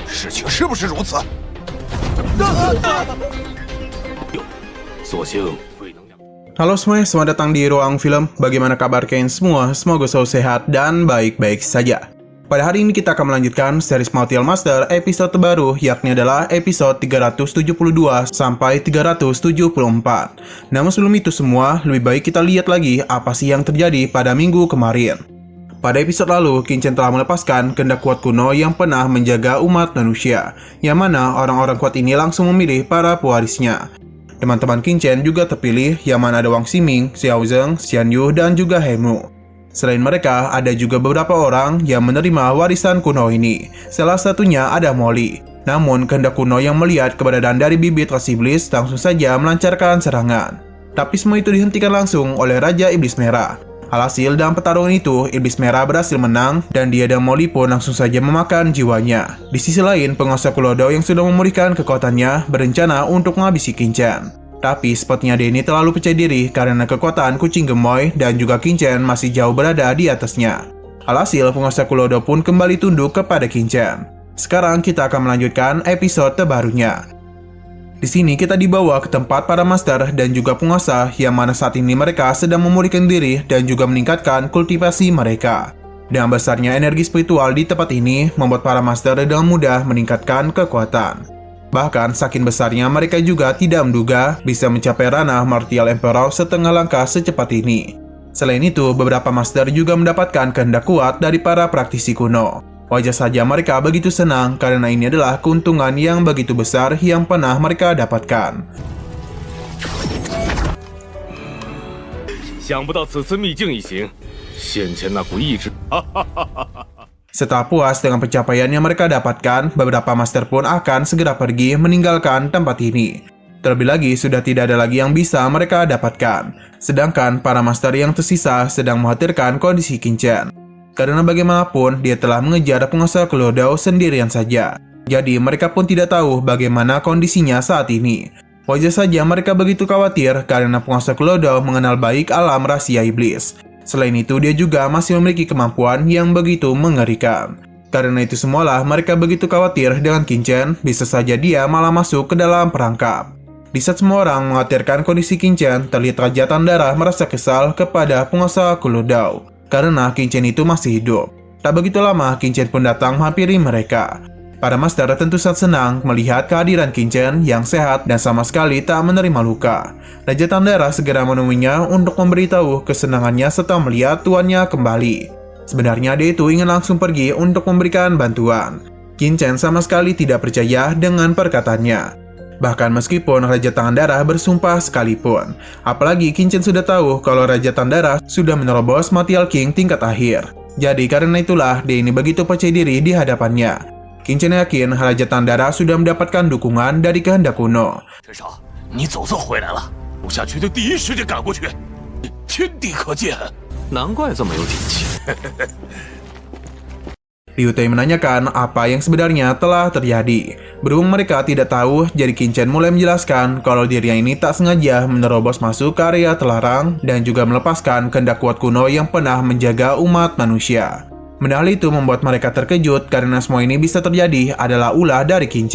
事情是不是如此？所幸未能两。 Halo semuanya, selamat datang di Ruang Film. Bagaimana kabar kalian semua? Semoga selalu sehat dan baik-baik saja. Pada hari ini kita akan melanjutkan series Multial Master episode terbaru, yakni adalah episode 372 sampai 374. Namun sebelum itu semua, lebih baik kita lihat lagi apa sih yang terjadi pada minggu kemarin. Pada episode lalu, Qin telah melepaskan kehendak kuat kuno yang pernah menjaga umat manusia, yang mana orang-orang kuat ini langsung memilih para pewarisnya. Teman-teman Qin juga terpilih, yang mana ada Wang Ximing, Xiao Zheng, Xian Yu, dan juga He Mu. Selain mereka, ada juga beberapa orang yang menerima warisan kuno ini. Salah satunya ada Molly. Namun, kehendak kuno yang melihat keberadaan dari bibit ras iblis langsung saja melancarkan serangan. Tapi semua itu dihentikan langsung oleh Raja Iblis Merah. Alhasil, dalam pertarungan itu, Iblis Merah berhasil menang dan dia dan Molly pun langsung saja memakan jiwanya. Di sisi lain, penguasa Kulodao yang sudah memulihkan kekuatannya berencana untuk menghabisi Qin. Tapi sepertinya dia ini terlalu percaya diri karena kekuatan kucing gemoy dan juga Qin masih jauh berada di atasnya. Alhasil, penguasa Kulodao pun kembali tunduk kepada Qin. Sekarang kita akan melanjutkan episode terbarunya. Di sini kita dibawa ke tempat para master dan juga penguasa yang mana saat ini mereka sedang memulihkan diri dan juga meningkatkan kultivasi mereka. Dengan besarnya energi spiritual di tempat ini membuat para master dengan mudah meningkatkan kekuatan. Bahkan saking besarnya mereka juga tidak menduga bisa mencapai ranah Martial Emperor setengah langkah secepat ini. Selain itu, beberapa master juga mendapatkan kehendak kuat dari para praktisi kuno. Wajar saja mereka begitu senang karena ini adalah keuntungan yang begitu besar yang pernah mereka dapatkan. Setelah puas dengan pencapaian yang mereka dapatkan, beberapa master pun akan segera pergi meninggalkan tempat ini. Terlebih lagi, sudah tidak ada lagi yang bisa mereka dapatkan. Sedangkan para master yang tersisa sedang mengkhawatirkan kondisi Qin. Karena bagaimanapun, dia telah mengejar penguasa Kulodao sendirian saja. Jadi, mereka pun tidak tahu bagaimana kondisinya saat ini. Wajar saja mereka begitu khawatir karena penguasa Kulodao mengenal baik alam rahasia iblis. Selain itu, dia juga masih memiliki kemampuan yang begitu mengerikan. Karena itu semualah mereka begitu khawatir dengan Qin, bisa saja dia malah masuk ke dalam perangkap. Di saat semua orang mengkhawatirkan kondisi Qin, terlihat Raja Tandara merasa kesal kepada penguasa Kulodao. Karena Qin itu masih hidup. Tak begitu lama, Qin pun datang menghampiri mereka. Para master tentu sangat senang melihat kehadiran Qin yang sehat dan sama sekali tak menerima luka. Raja Tandara segera menemuinya untuk memberitahu kesenangannya setelah melihat tuannya kembali. Sebenarnya dia itu ingin langsung pergi untuk memberikan bantuan. Qin sama sekali tidak percaya dengan perkataannya. Bahkan meskipun Raja Tandara bersumpah sekalipun. Apalagi Qin sudah tahu kalau Raja Tandara sudah menerobos Martial King tingkat akhir. Jadi karena itulah dia ini begitu percaya diri di hadapannya. Qin yakin Raja Tandara sudah mendapatkan dukungan dari kehendak kuno. Liu Tai menanyakan apa yang sebenarnya telah terjadi. Berhubung mereka tidak tahu, jadi Qin mulai menjelaskan kalau dirinya ini tak sengaja menerobos masuk ke area terlarang dan juga melepaskan kehendak kuat kuno yang pernah menjaga umat manusia. Hal itu membuat mereka terkejut karena semua ini bisa terjadi adalah ulah dari Qin.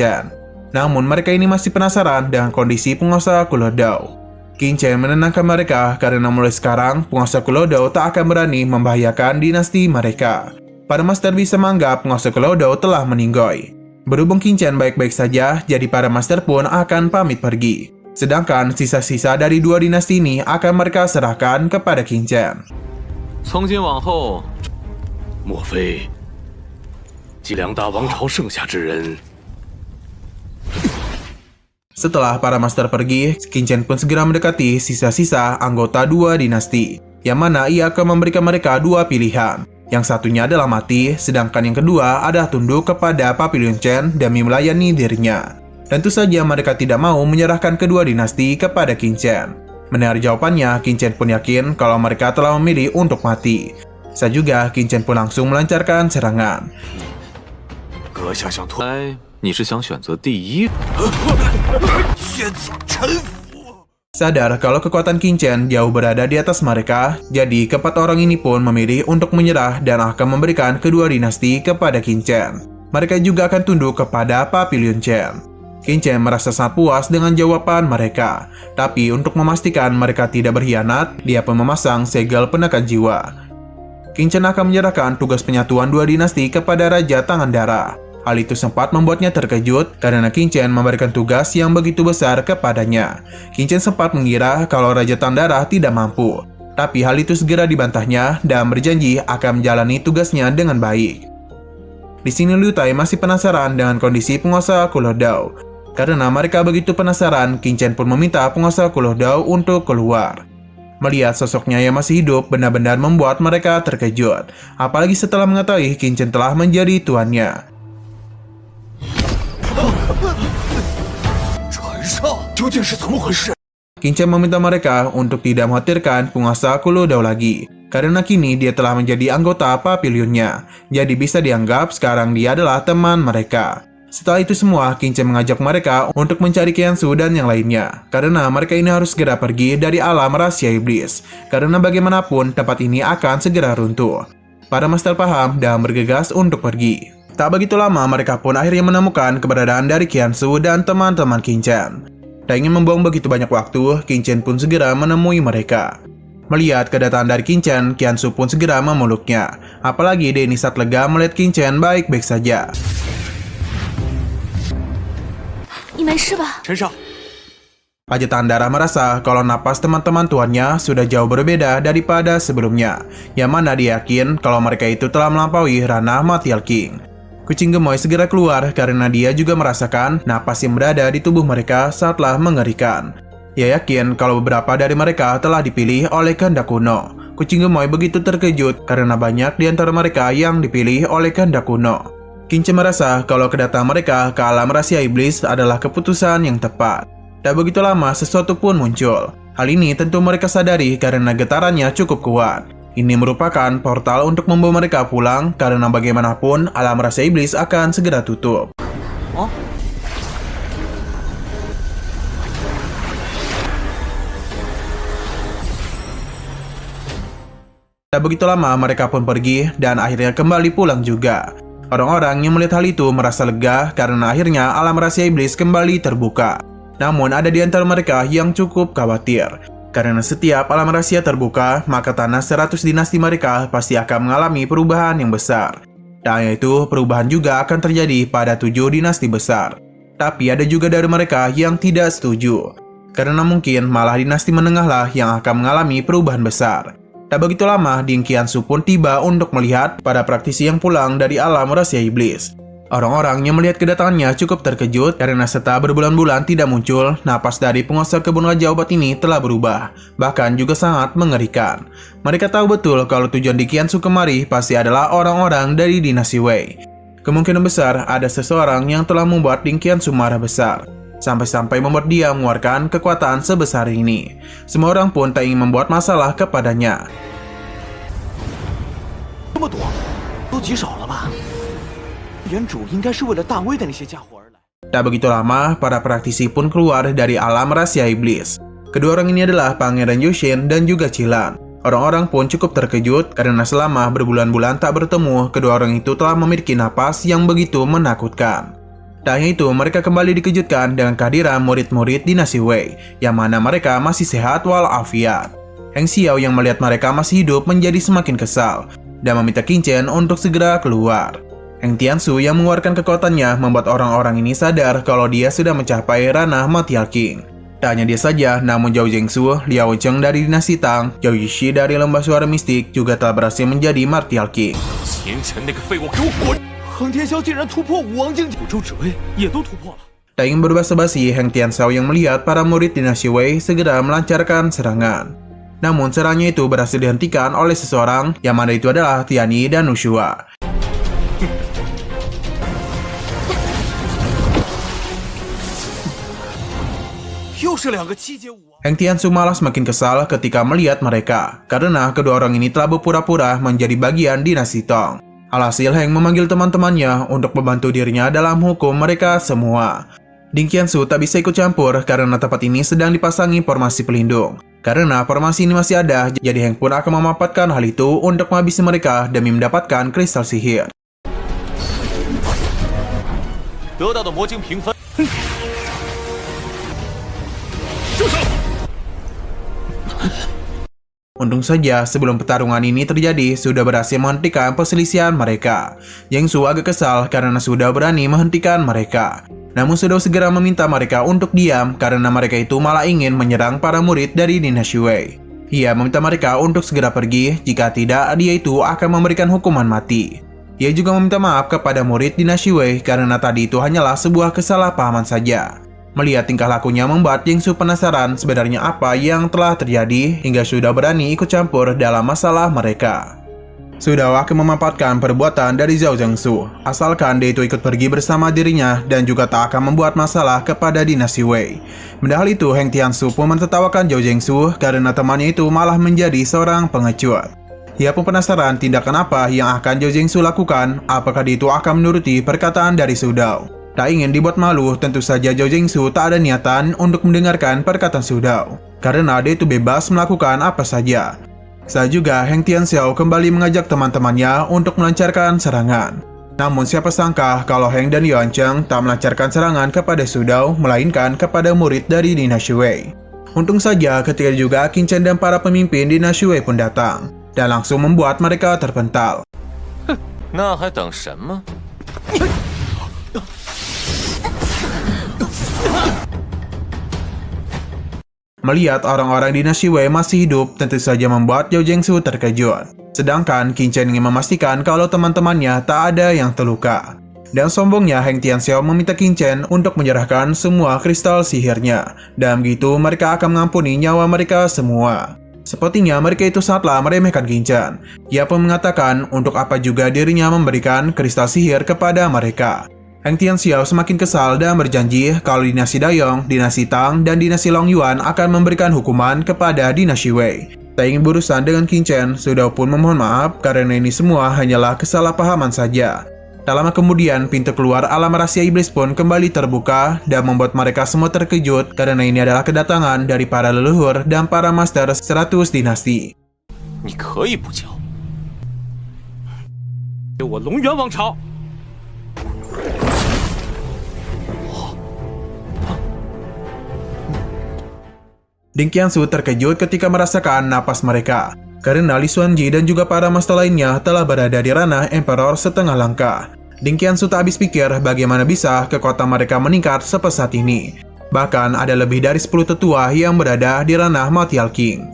Namun mereka ini masih penasaran dengan kondisi penguasa Kulodao. Qin menenangkan mereka karena mulai sekarang penguasa Kulodao tak akan berani membahayakan dinasti mereka. Para master bisa menganggap penguasa Kulodao telah meninggoy. Berhubung Qin baik-baik saja, jadi para master pun akan pamit pergi. Sedangkan sisa-sisa dari dua dinasti ini akan mereka serahkan kepada Qin. Setelah para master pergi, Qin pun segera mendekati sisa-sisa anggota dua dinasti, yang mana ia akan memberikan mereka dua pilihan. Yang satunya adalah mati, sedangkan yang kedua adalah tunduk kepada Papillon Chen demi melayani dirinya. Tentu saja mereka tidak mau menyerahkan kedua dinasti kepada Qin. Mendengar jawabannya, Qin pun yakin kalau mereka telah memilih untuk mati. Saat juga, Qin pun langsung melancarkan serangan. Sadar kalau kekuatan Qin Chen jauh berada di atas mereka, jadi keempat orang ini pun memilih untuk menyerah dan akan memberikan kedua dinasti kepada Qin Chen. Mereka juga akan tunduk kepada Papilion Chen. Qin Chen merasa sangat puas dengan jawaban mereka, tapi untuk memastikan mereka tidak berkhianat, dia pun memasang segel penekan jiwa. Qin Chen akan menyerahkan tugas penyatuan dua dinasti kepada Raja Tangan Darah. Hal itu sempat membuatnya terkejut karena Qin Chen memberikan tugas yang begitu besar kepadanya. Qin Chen sempat mengira kalau Raja Tangan Darah tidak mampu, tapi hal itu segera dibantahnya dan berjanji akan menjalani tugasnya dengan baik. Di sini Liu Tai masih penasaran dengan kondisi penguasa Kulou Dao. Karena mereka begitu penasaran, Qin Chen pun meminta penguasa Kulou Dao untuk keluar. Melihat sosoknya yang masih hidup benar-benar membuat mereka terkejut, apalagi setelah mengetahui Qin Chen telah menjadi tuannya. Qin Chen meminta mereka untuk tidak mengkhawatirkan penguasa Kulou Dao lagi, karena kini dia telah menjadi anggota Papilionnya, jadi bisa dianggap sekarang dia adalah teman mereka. Setelah itu semua, Qin Chen mengajak mereka untuk mencari Qiansu dan yang lainnya, karena mereka ini harus segera pergi dari alam rahasia iblis, karena bagaimanapun tempat ini akan segera runtuh. Para master paham dan bergegas untuk pergi. Tak begitu lama, mereka pun akhirnya menemukan keberadaan dari Qiansu dan teman-teman Qin Chen. Tak ingin membuang begitu banyak waktu, Qin Chen pun segera menemui mereka. Melihat kedatangan dari Qin Chen, Qiansu pun segera memeluknya. Apalagi dia ini saat lega melihat Qin Chen baik-baik saja. Raja Tangan Darah merasa kalau napas teman-teman tuannya sudah jauh berbeda daripada sebelumnya, yang mana dia yakin kalau mereka itu telah melampaui ranah Material King. Kucing gemoy segera keluar karena dia juga merasakan napas yang berada di tubuh mereka sangatlah mengerikan. Ia yakin kalau beberapa dari mereka telah dipilih oleh kehendak kuno. Kucing gemoy begitu terkejut karena banyak di antara mereka yang dipilih oleh kehendak kuno. Qin Chen merasa kalau kedatangan mereka ke alam rahasia iblis adalah keputusan yang tepat. Tak begitu lama sesuatu pun muncul. Hal ini tentu mereka sadari karena getarannya cukup kuat. Ini merupakan portal untuk membawa mereka pulang karena bagaimanapun alam rahasia iblis akan segera tutup. Tak begitu lama mereka pun pergi dan akhirnya kembali pulang juga. Orang-orang yang melihat hal itu merasa lega karena akhirnya alam rahasia iblis kembali terbuka. Namun ada di antara mereka yang cukup khawatir. Karena setiap alam rahasia terbuka, maka tanah 100 dinasti mereka pasti akan mengalami perubahan yang besar. Dan itu, perubahan juga akan terjadi pada 7 dinasti besar. Tapi ada juga dari mereka yang tidak setuju. Karena mungkin malah dinasti menengahlah yang akan mengalami perubahan besar. Tak begitu lama, Ding Qiansu pun tiba untuk melihat para praktisi yang pulang dari alam rahasia iblis. Orang-orang yang melihat kedatangannya cukup terkejut karena setelah berbulan-bulan tidak muncul, napas dari penguasa kebun raja obat ini telah berubah, bahkan juga sangat mengerikan. Mereka tahu betul kalau tujuan Ding Qiansu kemari pasti adalah orang-orang dari dinasti Wei. Kemungkinan besar ada seseorang yang telah membuat Ding Qiansu marah besar, sampai-sampai membuat dia mengeluarkan kekuatan sebesar ini. Semua orang pun tak ingin membuat masalah kepadanya. Tak begitu lama, para praktisi pun keluar dari alam rahasia iblis. Kedua orang ini adalah Pangeran Yushin dan juga Cilan. Orang-orang pun cukup terkejut karena selama berbulan-bulan tak bertemu, kedua orang itu telah memiliki napas yang begitu menakutkan. Tak hanya itu, mereka kembali dikejutkan dengan kehadiran murid-murid dinasti Wei, yang mana mereka masih sehat walafiat. Heng Xiao yang melihat mereka masih hidup menjadi semakin kesal, dan meminta Qin Chen untuk segera keluar. Heng Tiansu yang mengeluarkan kekuatannya membuat orang-orang ini sadar kalau dia sudah mencapai ranah Material King. Tak hanya dia saja, namun Zhao Zhengsu, Liao Cheng dari dinasti Tang, Zhao Yishi dari lembah suara mistik juga telah berhasil menjadi Material King. Tak ingin berbasa-basi, Heng Tianxiao yang melihat para murid dinasti Wei segera melancarkan serangan. Namun serangannya itu berhasil dihentikan oleh seseorang yang mana itu adalah Tianyi dan Nushua. Heng Tiansu malah semakin kesal ketika melihat mereka, karena kedua orang ini telah berpura-pura menjadi bagian dinasti Tang. Alhasil Heng memanggil teman-temannya untuk membantu dirinya dalam hukum mereka semua. Ding Qiansu tak bisa ikut campur karena tempat ini sedang dipasangi formasi pelindung. Karena formasi ini masih ada, jadi Heng pun akan memanfaatkan hal itu untuk menghabisi mereka demi mendapatkan kristal sihir. Untung saja sebelum pertarungan ini terjadi sudah berhasil menghentikan perselisihan mereka. Zheng Su agak kesal karena sudah berani menghentikan mereka. Namun sudah segera meminta mereka untuk diam karena mereka itu malah ingin menyerang para murid dari dinasti Wei. Ia meminta mereka untuk segera pergi, jika tidak dia itu akan memberikan hukuman mati. Ia juga meminta maaf kepada murid dinasti Wei karena tadi itu hanyalah sebuah kesalahpahaman saja. Melihat tingkah lakunya membuat Zheng Su penasaran sebenarnya apa yang telah terjadi hingga sudah berani ikut campur dalam masalah mereka. Sudah waktu memanfaatkan perbuatan dari Zhao Zhengsu, asalkan dia itu ikut pergi bersama dirinya dan juga tak akan membuat masalah kepada dinasti Wei. Padahal itu Heng Tiansu pun mentertawakan Zhao Zhengsu karena temannya itu malah menjadi seorang pengecut. Ia pun penasaran tindakan apa yang akan Zhao Zhengsu lakukan, apakah dia itu akan menuruti perkataan dari Su Dao. Tak ingin dibuat malu, tentu saja Zhao Zhengsu tak ada niatan untuk mendengarkan perkataan Su Dao, karena dia itu bebas melakukan apa saja. Saat juga Heng Tianxiao kembali mengajak teman-temannya untuk melancarkan serangan. Namun siapa sangka kalau Heng dan Yuan Cheng tak melancarkan serangan kepada Su Dao, melainkan kepada murid dari dinasti Wei. Untung saja ketika juga Qin Chen dan para pemimpin dinasti Wei pun datang, dan langsung membuat mereka terpental. Melihat orang-orang dinasti Wei masih hidup, tentu saja membuat Zhao Zhengsu terkejut. Sedangkan Qin Chen ingin memastikan kalau teman-temannya tak ada yang terluka. Dan sombongnya Heng Tianxiao meminta Qin Chen untuk menyerahkan semua kristal sihirnya. Dan begitu mereka akan mengampuni nyawa mereka semua. Sepertinya mereka itu sangatlah meremehkan Qin Chen. Ia pun mengatakan untuk apa juga dirinya memberikan kristal sihir kepada mereka. Heng Tianxiao semakin kesal dan berjanji kalau dinasti Dayong, dinasti Tang, dan dinasti Long Yuan akan memberikan hukuman kepada dinasti Wei. Tak ingin berurusan dengan Qin Chen, Su Dao pun memohon maaf karena ini semua hanyalah kesalahpahaman saja. Tak lama kemudian, pintu keluar alam rahasia iblis pun kembali terbuka dan membuat mereka semua terkejut karena ini adalah kedatangan dari para leluhur dan para master 100 dinasti. 你可以不教，我龙源王朝。 Ding Qiansu terkejut ketika merasakan napas mereka, karena Li Xuanji dan juga para master lainnya telah berada di ranah Emperor setengah langkah. Ding Qiansu tak habis pikir bagaimana bisa kekuatan mereka meningkat sepesat ini. Bahkan ada lebih dari 10 tetua yang berada di ranah Martial King.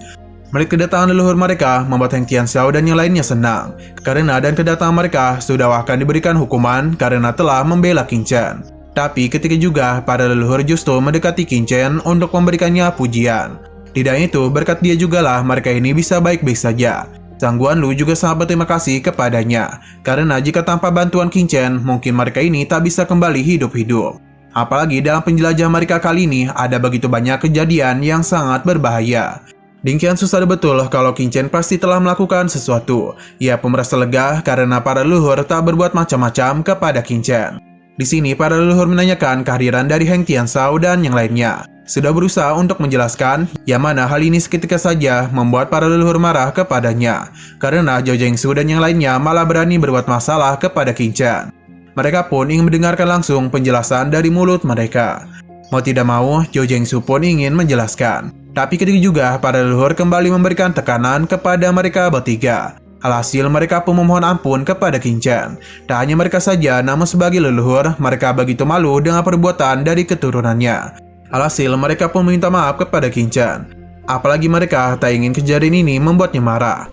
Melihat kedatangan leluhur mereka membuat Heng Tianxiao dan yang lainnya senang, karena dan kedatangan mereka sudah akan diberikan hukuman karena telah membela Qin Chen. Tapi ketika juga para leluhur justru mendekati Qin Chen untuk memberikannya pujian. Tidak itu, berkat dia jugalah mereka ini bisa baik-baik saja. Sang Guan Lu juga sangat berterima kasih kepadanya, karena jika tanpa bantuan Qin Chen, mungkin mereka ini tak bisa kembali hidup-hidup. Apalagi dalam penjelajah mereka kali ini, ada begitu banyak kejadian yang sangat berbahaya. Ding Qiansu sadar betul kalau Qin Chen pasti telah melakukan sesuatu. Ia pun merasa lega karena para leluhur tak berbuat macam-macam kepada Qin Chen. Di sini para leluhur menanyakan kehadiran dari Heng Tianxiao dan yang lainnya. Sudah berusaha untuk menjelaskan, yang mana hal ini seketika saja membuat para leluhur marah kepadanya. Karena Zhao Zhengsu dan yang lainnya malah berani berbuat masalah kepada Qin Chen. Mereka pun ingin mendengarkan langsung penjelasan dari mulut mereka. Mau tidak mau, Zhao Zhengsu pun ingin menjelaskan. Tapi ketika juga para leluhur kembali memberikan tekanan kepada mereka bertiga. Alhasil mereka pun memohon ampun kepada Qin Chen. Tak hanya mereka saja, namun sebagai leluhur, mereka begitu malu dengan perbuatan dari keturunannya. Alhasil mereka pun meminta maaf kepada Qin Chen. Apalagi mereka tak ingin kejadian ini membuatnya marah.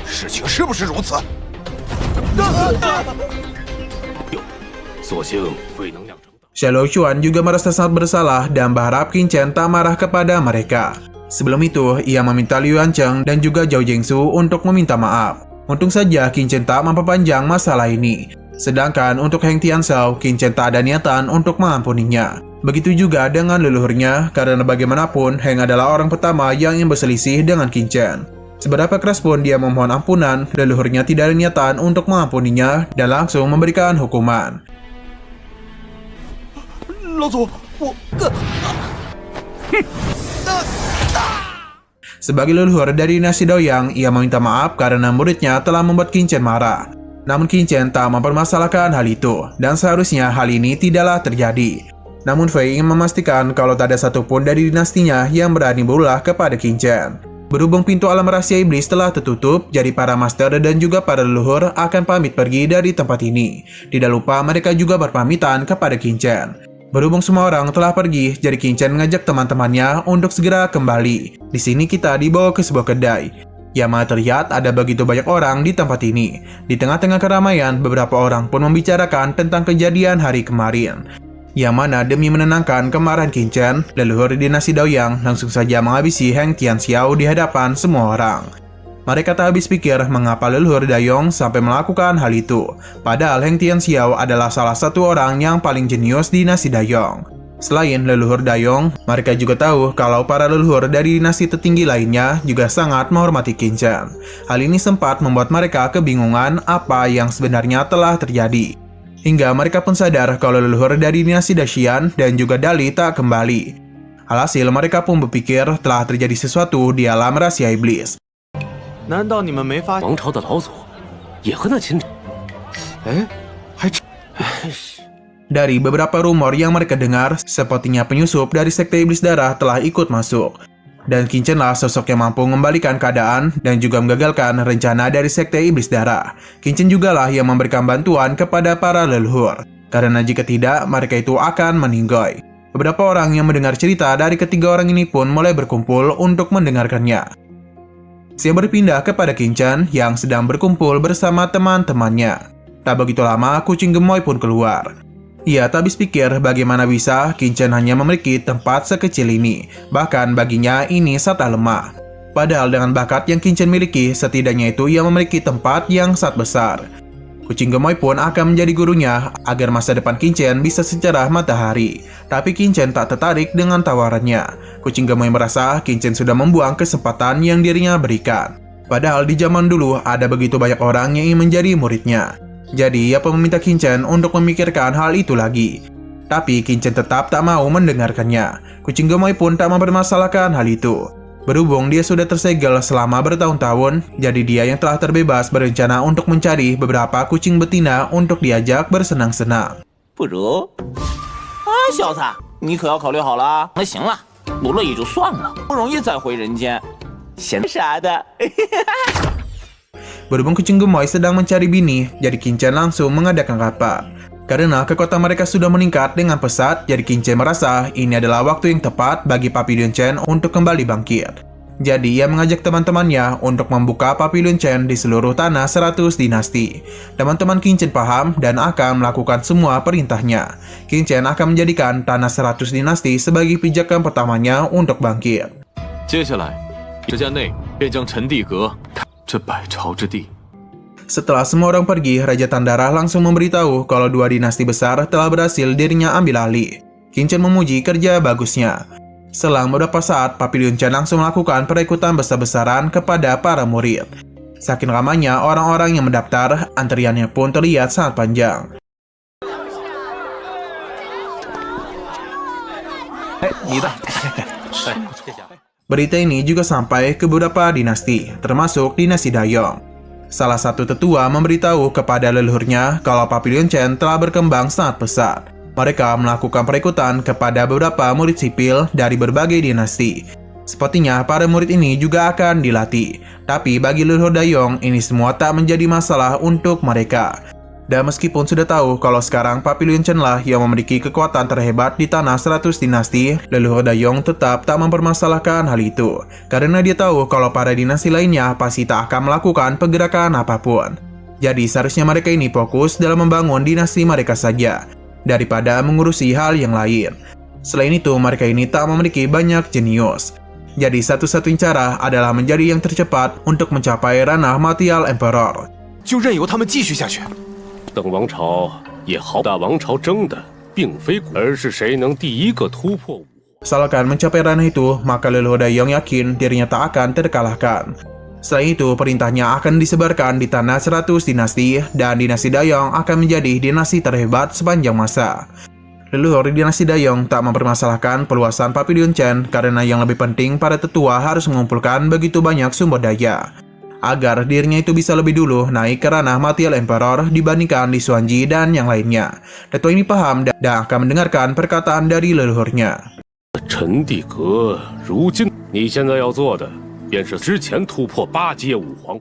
事情是不是如此？ 所幸未能酿成。 Xiao Chuan juga merasa sangat bersalah dan berharap Qin Chen tak marah kepada mereka. Sebelum itu, ia meminta Liu Yancheng dan juga Zhao Zhengsu untuk meminta maaf. Untung saja Qin Chen tak memperpanjang masalah ini. Sedangkan untuk Heng Tianxiao, Qin Chen tak ada niatan untuk mengampuninya. Begitu juga dengan leluhurnya, karena bagaimanapun Heng adalah orang pertama yang ingin berselisih dengan Qin Chen. Seberapa keras pun dia memohon ampunan, leluhurnya tidak ada niatan untuk mengampuninya dan langsung memberikan hukuman. 老祖，我Sebagai leluhur dari dinasti Daoyang, ia meminta maaf karena muridnya telah membuat Qin Chen marah. Namun Qin Chen tak mempermasalahkan hal itu, dan seharusnya hal ini tidaklah terjadi. Namun Fei ingin memastikan kalau tak ada satupun dari dinastinya yang berani berulah kepada Qin Chen. Berhubung pintu alam rahasia iblis telah tertutup, jadi para master dan juga para leluhur akan pamit pergi dari tempat ini. Tidak lupa mereka juga berpamitan kepada Qin Chen. Berhubung semua orang telah pergi, jadi Qin Chen mengajak teman-temannya untuk segera kembali. Di sini kita dibawa ke sebuah kedai. Yang mana terlihat ada begitu banyak orang di tempat ini. Di tengah-tengah keramaian, beberapa orang pun membicarakan tentang kejadian hari kemarin. Yang mana demi menenangkan kemarahan Qin Chen, leluhur dinasti Daoyang langsung saja menghabisi Heng Tianxiao di hadapan semua orang. Mereka tak habis pikir mengapa leluhur Daoyang sampai melakukan hal itu. Padahal Heng Tianxiao adalah salah satu orang yang paling jenius di dinasti Daoyang. Selain leluhur Daoyang, mereka juga tahu kalau para leluhur dari dinasti tertinggi lainnya juga sangat menghormati Qin Chen. Hal ini sempat membuat mereka kebingungan apa yang sebenarnya telah terjadi. Hingga mereka pun sadar kalau leluhur dari dinasti Dacian dan juga Dali tak kembali. Alhasil mereka pun berpikir telah terjadi sesuatu di alam rahasia iblis. 难道你们没发现？王朝的老祖也和那秦……哎，还真 Dari beberapa rumor yang mereka dengar, sepertinya penyusup dari sekte iblis darah telah ikut masuk. Dan Qin Chen lah sosok yang mampu mengembalikan keadaan dan juga menggagalkan rencana dari sekte iblis darah. Qin Chen juga lah yang memberikan bantuan kepada para leluhur. Karena jika tidak, mereka itu akan meninggoy. Beberapa orang yang mendengar cerita dari ketiga orang ini pun mulai berkumpul untuk mendengarkannya. Saya berpindah kepada Qin Chen yang sedang berkumpul bersama teman-temannya. Tak begitu lama, kucing gemoy pun keluar. Ia tak habis pikir bagaimana bisa Qin Chen hanya memiliki tempat sekecil ini. Bahkan baginya ini satah lemah. Padahal dengan bakat yang Qin Chen miliki, setidaknya itu ia memiliki tempat yang sangat besar. Kucing gemoy pun akan menjadi gurunya agar masa depan Qin Chen bisa secerah matahari. Tapi Qin Chen tak tertarik dengan tawarannya. Kucing gemoy merasa Qin Chen sudah membuang kesempatan yang dirinya berikan. Padahal di zaman dulu ada begitu banyak orang yang ingin menjadi muridnya. Jadi ia pun meminta Qin Chen untuk memikirkan hal itu lagi. Tapi Qin Chen tetap tak mau mendengarkannya. Kucing gemoy pun tak mempermasalahkan hal itu. Berhubung dia sudah tersegel selama bertahun-tahun, jadi dia yang telah terbebas berencana untuk mencari beberapa kucing betina untuk diajak bersenang-senang. 不如，小子，你可要考虑好了啊！那行了，不乐意就算了，不容易再回人间，闲啥的。 Berhubung kucing gemoy sedang mencari bini, jadi Qin Chen langsung mengadakan rapat. Karena kekuatan mereka sudah meningkat dengan pesat, jadi Qin Chen merasa ini adalah waktu yang tepat bagi Papilion Chen untuk kembali bangkit. Jadi ia mengajak teman-temannya untuk membuka Papilion Chen di seluruh tanah 100 dinasti. Teman-teman Qin Chen paham dan akan melakukan semua perintahnya. Qin Chen akan menjadikan tanah 100 dinasti sebagai pijakan pertamanya untuk bangkit. 接下来，时间内便将陈地阁开这百朝之地。 Setelah semua orang pergi, Raja Tandara langsung memberitahu kalau dua dinasti besar telah berhasil dirinya ambil alih. Qin Chen memuji kerja bagusnya. Selang beberapa saat, Papilion Chen langsung melakukan perekrutan besar-besaran kepada para murid. Saking ramainya orang-orang yang mendaftar, antriannya pun terlihat sangat panjang. Berita ini juga sampai ke beberapa dinasti, termasuk dinasti Daoyang. Salah satu tetua memberitahu kepada leluhurnya kalau Papilion Chen telah berkembang sangat pesat. Mereka melakukan perekrutan kepada beberapa murid sipil dari berbagai dinasti. Sepertinya para murid ini juga akan dilatih. Tapi bagi leluhur Daoyang, ini semua tak menjadi masalah untuk mereka. Dan meskipun sudah tahu kalau sekarang Papilion Chen lah yang memiliki kekuatan terhebat di tanah 100 dinasti, leluhur Daoyang tetap tak mempermasalahkan hal itu. Karena dia tahu kalau para dinasti lainnya pasti tak akan melakukan pergerakan apapun. Jadi seharusnya mereka ini fokus dalam membangun dinasti mereka saja, daripada mengurusi hal yang lain. Selain itu, mereka ini tak memiliki banyak jenius. Jadi satu-satunya cara adalah menjadi yang tercepat untuk mencapai ranah Martial Emperor. 就任由他们继续下去。 等王朝也好，大王朝争的并非而是谁能第一个突破我。 Asalkan mencapai ranah itu, maka leluhur Daoyang yakin dirinya tak akan terkalahkan. Setelah itu, perintahnya akan disebarkan di tanah 100 dinasti, dan dinasti Dayong akan menjadi dinasti terhebat sepanjang masa. Leluhur dinasti Dayong tak mempermasalahkan perluasan Papiliun Chen karena yang lebih penting para tetua harus mengumpulkan begitu banyak sumber daya agar dirinya itu bisa lebih dulu naik ke ranah Material Emperor dibandingkan Li Xuanji dan yang lainnya. Tetua ini paham dan akan mendengarkan perkataan dari leluhurnya. 陈帝阁，如今你现在要做的，便是之前突破8阶武皇。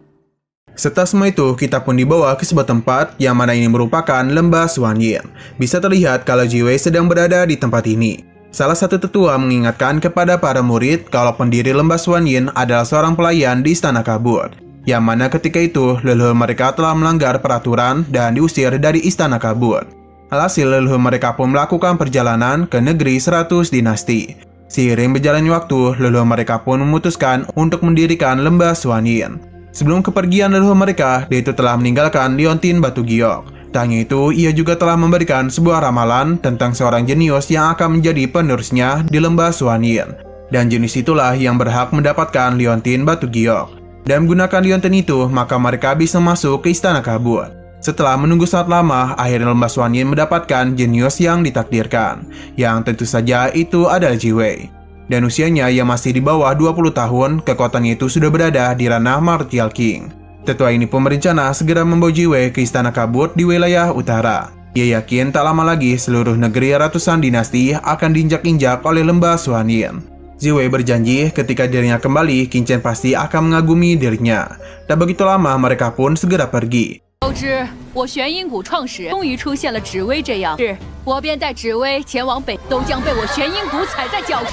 Setelah semua itu, kita pun dibawa ke sebuah tempat yang mana ini merupakan lembah Xuanyin. Bisa terlihat kalau Jiwei sedang berada di tempat ini. Salah satu tetua mengingatkan kepada para murid kalau pendiri lembah Xuanyin adalah seorang pelayan di Istana Kabut. Yang mana ketika itu, leluhur mereka telah melanggar peraturan dan diusir dari Istana Kabut. Alhasil, leluhur mereka pun melakukan perjalanan ke negeri 100 dinasti. Seiring berjalannya waktu, leluhur mereka pun memutuskan untuk mendirikan lembah Xuanyin. Sebelum kepergian leluhur mereka, dia itu telah meninggalkan Liontin Batu Giok. Tak hanya itu, ia juga telah memberikan sebuah ramalan tentang seorang jenius yang akan menjadi penerusnya di lembah Xuanyin. Dan jenius itulah yang berhak mendapatkan Liontin Batu Giok. Dan menggunakan Liontin itu, maka mereka bisa masuk ke Istana Kabut. Setelah menunggu sangat lama, akhirnya lembah Xuanyin mendapatkan jenius yang ditakdirkan, yang tentu saja itu adalah Jiwei. Dan usianya yang masih di bawah 20 tahun, kekuatannya itu sudah berada di ranah Martial King. Tetua ini pun berencana segera membawa Jiwei ke Istana Kabut di wilayah utara. Ia yakin tak lama lagi seluruh negeri ratusan dinasti akan diinjak-injak oleh lembah Xuanyin. Jiwei berjanji ketika dirinya kembali, Qin Chen pasti akan mengagumi dirinya. Tak begitu lama mereka pun segera pergi. 告知我玄阴谷创始人终于出现了紫薇这样，是我便带紫薇前往北，都将被我玄阴谷踩在脚。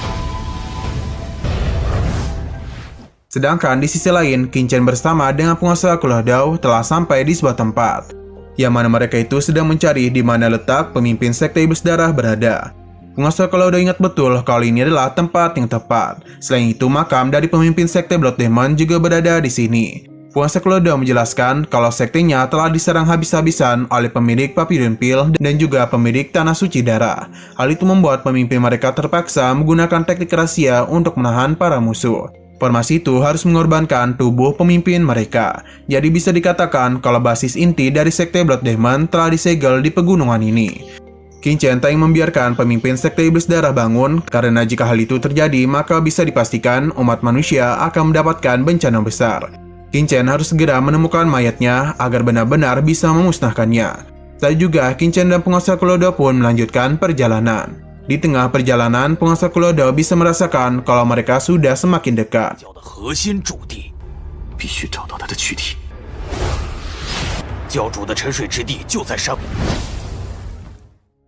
Sedangkan di sisi lain, Qin Chen bersama dengan penguasa Kulau Dao telah sampai di sebuah tempat, yang mana mereka itu sedang mencari di mana letak pemimpin sekte iblis darah berada. Penguasa Kulau Dao ingat betul kalau ini adalah tempat yang tepat. Selain itu, makam dari pemimpin sekte Blood Demon juga berada di sini. Penguasa Kulau Dao menjelaskan kalau sektenya telah diserang habis-habisan oleh pemilik Papiliun Pil dan juga pemilik Tanah Suci Darah. Hal itu membuat pemimpin mereka terpaksa menggunakan teknik rahasia untuk menahan para musuh. Formasi itu harus mengorbankan tubuh pemimpin mereka. Jadi bisa dikatakan kalau basis inti dari sekte Blood Demon telah disegel di pegunungan ini. Qin Chen tak ingin membiarkan pemimpin sekte iblis darah bangun, karena jika hal itu terjadi maka bisa dipastikan umat manusia akan mendapatkan bencana besar. Qin Chen harus segera menemukan mayatnya agar benar-benar bisa memusnahkannya. Setelah juga, Qin Chen dan penguasa Kulau Dao pun melanjutkan perjalanan. Di tengah perjalanan, penguasa Kulau Dao bisa merasakan kalau mereka sudah semakin dekat. 核心驻地，必须找到它的躯体。教主的沉睡之地就在山谷。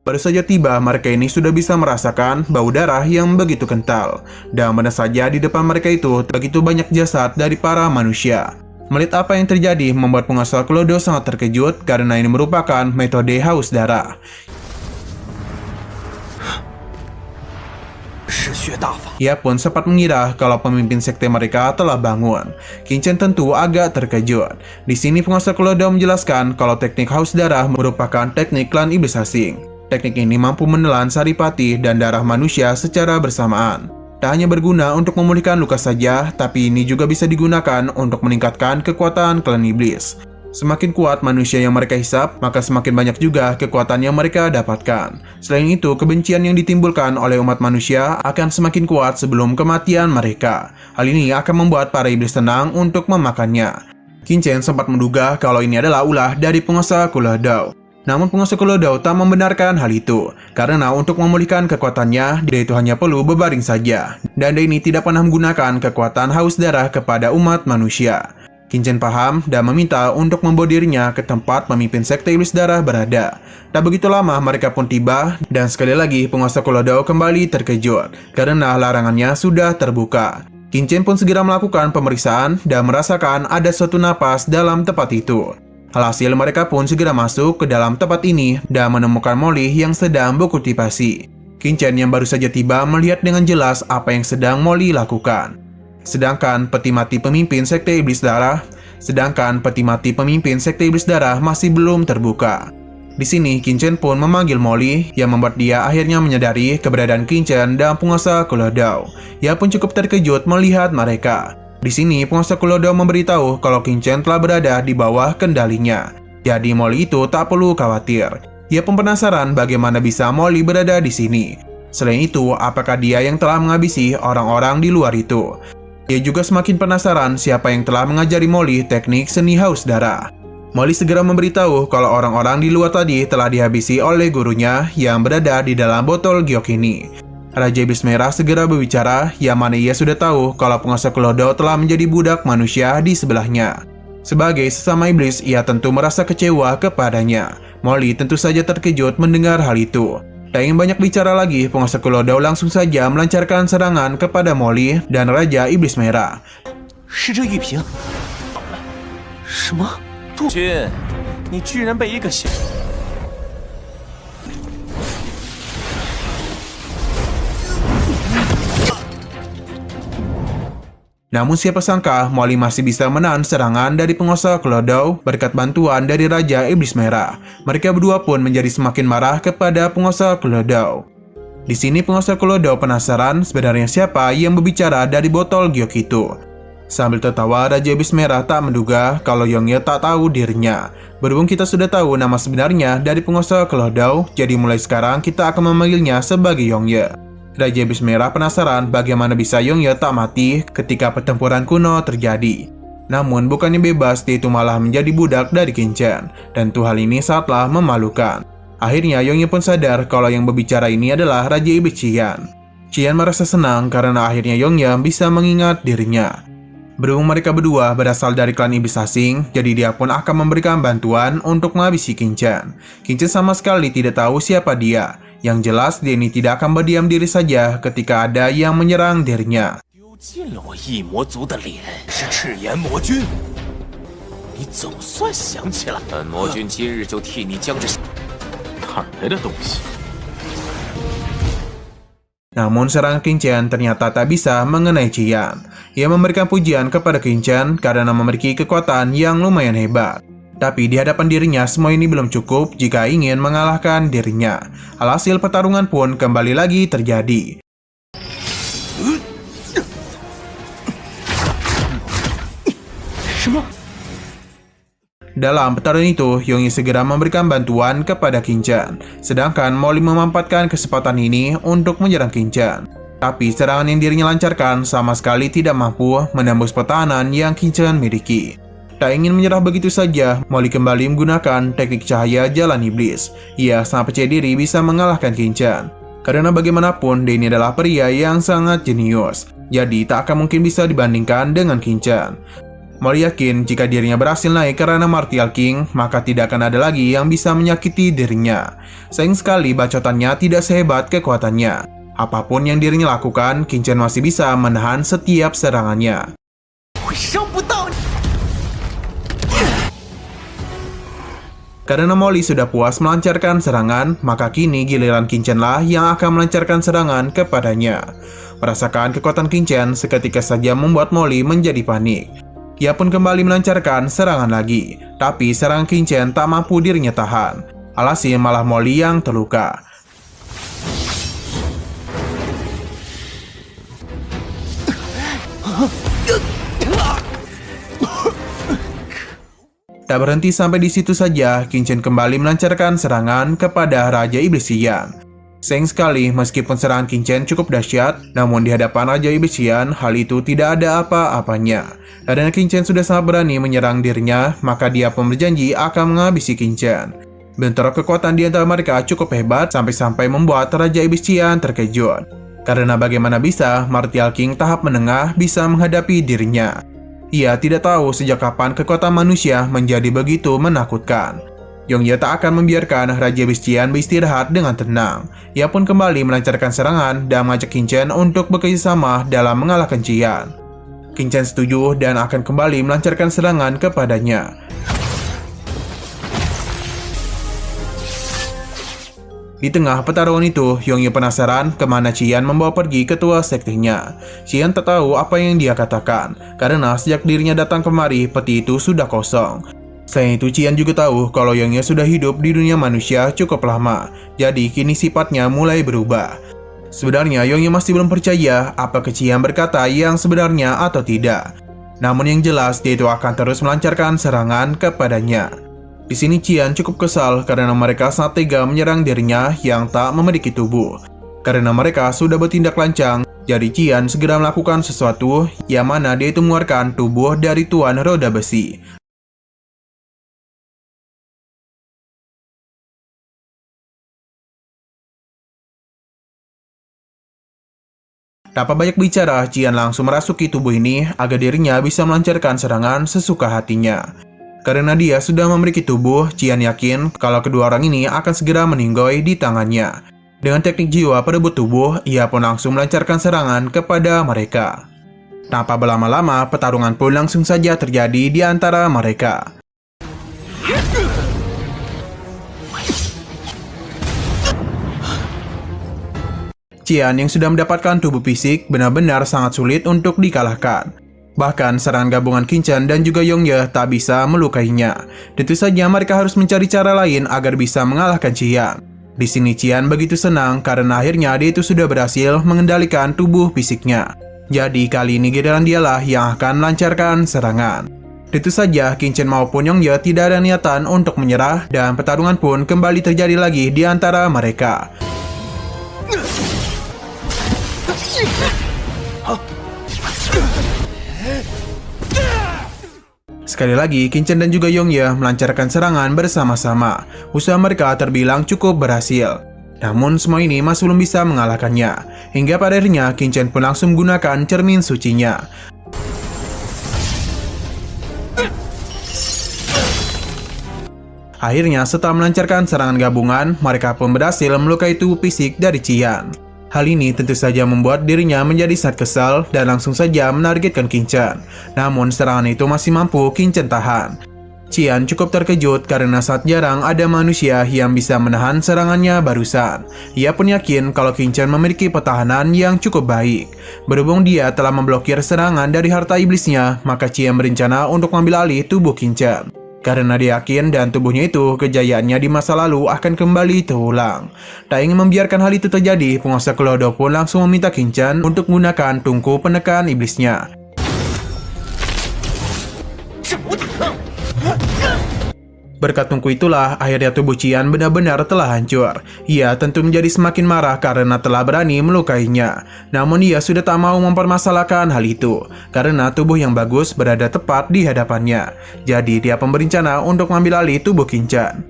Baru saja tiba, mereka ini sudah bisa merasakan bau darah yang begitu kental. Dan benar saja di depan mereka itu begitu banyak jasad dari para manusia. Melihat apa yang terjadi membuat penguasa Kulau Dao sangat terkejut karena ini merupakan metode haus darah. Ia pun sempat mengira kalau pemimpin sekte mereka telah bangun. Qin Chen tentu agak terkejut. Di sini penguasa Kulau Dao menjelaskan kalau teknik haus darah merupakan teknik klan iblis asing. Teknik ini mampu menelan saripati dan darah manusia secara bersamaan. Tak hanya berguna untuk memulihkan luka saja, tapi ini juga bisa digunakan untuk meningkatkan kekuatan klan iblis. Semakin kuat manusia yang mereka hisap, maka semakin banyak juga kekuatan yang mereka dapatkan. Selain itu, kebencian yang ditimbulkan oleh umat manusia akan semakin kuat sebelum kematian mereka. Hal ini akan membuat para iblis tenang untuk memakannya. Qin Chen sempat menduga kalau ini adalah ulah dari penguasa Kulau Dao. Namun penguasa Kulau Dao tak membenarkan hal itu, karena untuk memulihkan kekuatannya, dia itu hanya perlu berbaring saja. Dan dia ini tidak pernah menggunakan kekuatan haus darah kepada umat manusia. Qin Chen paham dan meminta untuk membawa dirinya ke tempat pemimpin sekte iblis darah berada. Tak begitu lama mereka pun tiba, dan sekali lagi penguasa Kulau Dao kembali terkejut, karena larangannya sudah terbuka. Qin Chen pun segera melakukan pemeriksaan dan merasakan ada suatu napas dalam tempat itu. Alhasil mereka pun segera masuk ke dalam tempat ini dan menemukan Molly yang sedang berkultivasi. Qin Chen yang baru saja tiba melihat dengan jelas apa yang sedang Molly lakukan. Sedangkan peti mati pemimpin sekte iblis darah masih belum terbuka. Di sini Qin Chen pun memanggil Molly yang membuat dia akhirnya menyadari keberadaan Qin Chen dan penguasa Kulau Dao. Ia pun cukup terkejut melihat mereka. Di sini, penguasa Kulodao memberitahu kalau King Chen telah berada di bawah kendalinya. Jadi Molly itu tak perlu khawatir. Ia pun penasaran bagaimana bisa Molly berada di sini. Selain itu, apakah dia yang telah menghabisi orang-orang di luar itu? Ia juga semakin penasaran siapa yang telah mengajari Molly teknik seni haus darah. Molly segera memberitahu kalau orang-orang di luar tadi telah dihabisi oleh gurunya yang berada di dalam botol giok ini. Raja Iblis Merah segera berbicara, yang mana ia sudah tahu kalau penguasa Kulodao telah menjadi budak manusia di sebelahnya. Sebagai sesama iblis, ia tentu merasa kecewa kepadanya. Molly tentu saja terkejut mendengar hal itu. Tak ingin banyak bicara lagi, penguasa Kulodao langsung saja melancarkan serangan kepada Molly dan Raja Iblis Merah. 是这玉萍？什么？君，你居然被一个小…… Namun siapa sangka Molly masih bisa menahan serangan dari penguasa Kulodao berkat bantuan dari Raja Iblis Merah. Mereka berdua pun menjadi semakin marah kepada penguasa Kulodao. Di sini penguasa Kulodao penasaran sebenarnya siapa yang berbicara dari botol giok itu. Sambil tertawa, Raja Iblis Merah tak menduga kalau Yongye tak tahu dirinya. Berhubung kita sudah tahu nama sebenarnya dari penguasa Kulodao, jadi mulai sekarang kita akan memanggilnya sebagai Yongye. Raja Iblis Merah penasaran bagaimana bisa Yongye tak mati ketika pertempuran kuno terjadi. Namun bukannya bebas, dia itu malah menjadi budak dari King Chen. Dan hal ini sangatlah memalukan. Akhirnya Yongye pun sadar kalau yang berbicara ini adalah Raja Iblis Qian. Qian merasa senang karena akhirnya Yongye bisa mengingat dirinya. Berhubung mereka berdua berasal dari klan iblis asing, jadi dia pun akan memberikan bantuan untuk menghabisi King Chen. King Chen sama sekali tidak tahu siapa dia. Yang jelas, dia ini tidak akan berdiam diri saja ketika ada yang menyerang dirinya. 丢尽了我异魔族的脸，是赤炎魔君。你总算想起来，本魔君今日就替你将这哪儿来的东西。 Namun serangan King Chen ternyata tak bisa mengenai Qian. Ia memberikan pujian kepada King Chen karena memiliki kekuatan yang lumayan hebat. Tapi di hadapan dirinya semua ini belum cukup jika ingin mengalahkan dirinya. Alhasil pertarungan pun kembali lagi terjadi. Dalam pertarungan itu, Yongye segera memberikan bantuan kepada King Chen. Sedangkan Molly memanfaatkan kesempatan ini untuk menyerang King Chen. Tapi serangan yang dirinya lancarkan sama sekali tidak mampu menembus pertahanan yang King Chen miliki. Tak ingin menyerah begitu saja, Molly kembali menggunakan teknik cahaya jalan iblis. Ia sangat percaya diri bisa mengalahkan King Chen. Karena bagaimanapun, dia ini adalah pria yang sangat jenius. Jadi tak akan mungkin bisa dibandingkan dengan King Chen. Molly yakin jika dirinya berhasil naik ke ranah Martial King, maka tidak akan ada lagi yang bisa menyakiti dirinya. Sayang sekali bacotannya tidak sehebat kekuatannya. Apapun yang dirinya lakukan, King Chen masih bisa menahan setiap serangannya. Karena Molly sudah puas melancarkan serangan, maka kini giliran King Chen lah yang akan melancarkan serangan kepadanya. Merasakan kekuatan King Chen seketika saja membuat Molly menjadi panik. Ia pun kembali melancarkan serangan lagi, tapi serangan King Chen tak mampu dirinya tahan. Alhasil malah Molly yang terluka. Tak berhenti sampai di situ saja, King Chen kembali melancarkan serangan kepada Raja Iblis Qian. Sayang sekali, meskipun serangan King Chen cukup dahsyat, namun di hadapan Raja Iblis Qian, hal itu tidak ada apa-apanya. Karena King Chen sudah sangat berani menyerang dirinya, maka dia pun berjanji akan menghabisi King Chen. Bentrok kekuatan di antara mereka cukup hebat sampai-sampai membuat Raja Iblis Qian terkejut. Karena bagaimana bisa Martial King tahap menengah bisa menghadapi dirinya. Ia tidak tahu sejak kapan kekuatan manusia menjadi begitu menakutkan. Yongye tak akan membiarkan Raja Iblis Qian beristirahat dengan tenang. Ia pun kembali melancarkan serangan dan mengajak King Chen untuk bekerjasama dalam mengalahkan Qian. King Chen setuju dan akan kembali melancarkan serangan kepadanya. Di tengah pertarungan itu, Yongye penasaran kemana Qian membawa pergi ketua sektenya. Qian tak tahu apa yang dia katakan, karena sejak dirinya datang kemari, peti itu sudah kosong. Selain itu, Qian juga tahu kalau Yongye sudah hidup di dunia manusia cukup lama, jadi kini sifatnya mulai berubah. Sebenarnya Yongye masih belum percaya apakah Qian berkata yang sebenarnya atau tidak. Namun yang jelas dia itu akan terus melancarkan serangan kepadanya. Di sini Qian cukup kesal karena mereka sangat tega menyerang dirinya yang tak memiliki tubuh. Karena mereka sudah bertindak lancang, jadi Qian segera melakukan sesuatu yang mana dia itu mengeluarkan tubuh dari Tuan Roda Besi. Tanpa banyak bicara, Qian langsung merasuki tubuh ini agar dirinya bisa melancarkan serangan sesuka hatinya. Karena dia sudah memiliki tubuh, Qian yakin kalau kedua orang ini akan segera meninggoy di tangannya. Dengan teknik jiwa perebut tubuh, ia pun langsung melancarkan serangan kepada mereka. Tanpa berlama-lama, pertarungan pun langsung saja terjadi di antara mereka. Qian yang sudah mendapatkan tubuh fisik benar-benar sangat sulit untuk dikalahkan. Bahkan serangan gabungan Qin Chen dan juga Yongye tak bisa melukainya. Tentu saja mereka harus mencari cara lain agar bisa mengalahkan Qian. Di sini Qian begitu senang karena akhirnya dia itu sudah berhasil mengendalikan tubuh fisiknya. Jadi kali ini giliran dialah yang akan melancarkan serangan. Tentu saja Qin Chen maupun Yongye tidak ada niatan untuk menyerah dan pertarungan pun kembali terjadi lagi di antara mereka. Sekali lagi, Qin Chen dan juga Yongye melancarkan serangan bersama-sama. Usaha mereka terbilang cukup berhasil. Namun semua ini masih belum bisa mengalahkannya. Hingga pada akhirnya, Qin Chen pun langsung menggunakan cermin sucinya. Akhirnya, setelah melancarkan serangan gabungan, mereka pun berhasil melukai tubuh fisik dari Qian. Hal ini tentu saja membuat dirinya menjadi sangat kesal dan langsung saja menargetkan Qin Chen. Namun serangan itu masih mampu Qin Chen tahan. Qian cukup terkejut karena sangat jarang ada manusia yang bisa menahan serangannya barusan. Ia pun yakin kalau Qin Chen memiliki pertahanan yang cukup baik. Berhubung dia telah memblokir serangan dari harta iblisnya, maka Qian berencana untuk mengambil alih tubuh Qin Chen. Karena dia yakin dan tubuhnya itu kejayaannya di masa lalu akan kembali terulang. Tak ingin membiarkan hal itu terjadi, penguasa Klodo pun langsung meminta Qin Chen untuk menggunakan tungku penekan iblisnya. Berkat tungku itulah, akhirnya tubuh Qian benar-benar telah hancur. Ia tentu menjadi semakin marah karena telah berani melukainya. Namun ia sudah tak mau mempermasalahkan hal itu, karena tubuh yang bagus berada tepat di hadapannya. Jadi dia pun berencana untuk mengambil alih tubuh Qin Chen.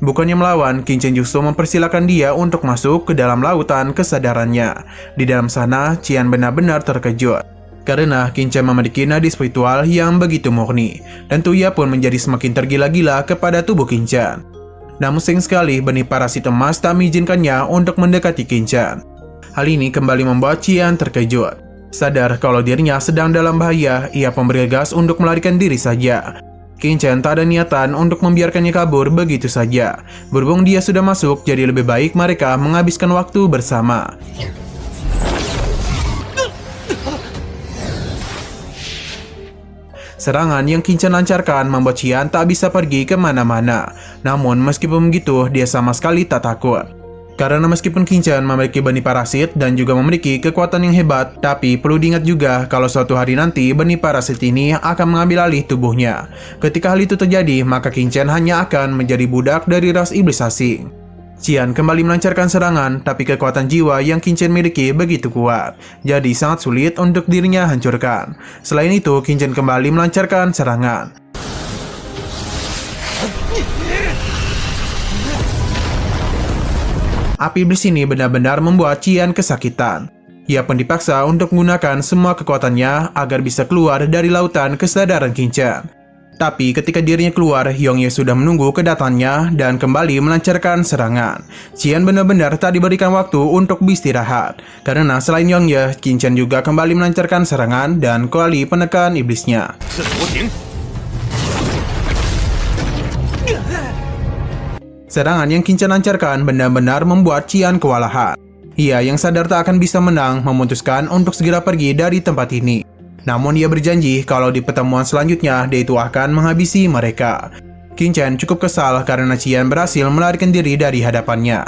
Bukannya melawan, Qin Chen justru mempersilahkan dia untuk masuk ke dalam lautan kesadarannya. Di dalam sana, Qian benar-benar terkejut. Karena Qin Chen memiliki nadi spiritual yang begitu murni. Tentu ia pun menjadi semakin tergila-gila kepada tubuh Qin Chen. Namun sayang sekali benih parasit emas tak mengizinkannya untuk mendekati Qin Chen. Hal ini kembali membuat Qian terkejut. Sadar kalau dirinya sedang dalam bahaya, ia pun bergegas untuk melarikan diri saja. Qin Chen tak ada niatan untuk membiarkannya kabur begitu saja. Berhubung dia sudah masuk, jadi lebih baik mereka menghabiskan waktu bersama. Serangan yang Qin Chen lancarkan membuat Qian tak bisa pergi kemana-mana. Namun meskipun begitu, dia sama sekali tak takut. Karena meskipun Qin Chen memiliki benih parasit dan juga memiliki kekuatan yang hebat, tapi perlu diingat juga kalau suatu hari nanti benih parasit ini akan mengambil alih tubuhnya. Ketika hal itu terjadi, maka Qin Chen hanya akan menjadi budak dari ras iblis asing. Qian kembali melancarkan serangan, tapi kekuatan jiwa yang Qin Chen miliki begitu kuat, jadi sangat sulit untuk dirinya hancurkan. Selain itu, Qin Chen kembali melancarkan serangan. Api iblis ini benar-benar membuat Qian kesakitan. Ia pun dipaksa untuk menggunakan semua kekuatannya agar bisa keluar dari lautan kesadaran Qin Chen. Tapi ketika dirinya keluar, Yongye sudah menunggu kedatangannya dan kembali melancarkan serangan. Qian benar-benar tak diberikan waktu untuk beristirahat. Karena selain Yongye, Qin Chen juga kembali melancarkan serangan dan kembali penekan iblisnya. Serangan yang Qin Chen lancarkan benar-benar membuat Qian kewalahan. Ia yang sadar tak akan bisa menang memutuskan untuk segera pergi dari tempat ini. Namun ia berjanji kalau di pertemuan selanjutnya dia itu akan menghabisi mereka. Qin Chen cukup kesal karena Qian berhasil melarikan diri dari hadapannya.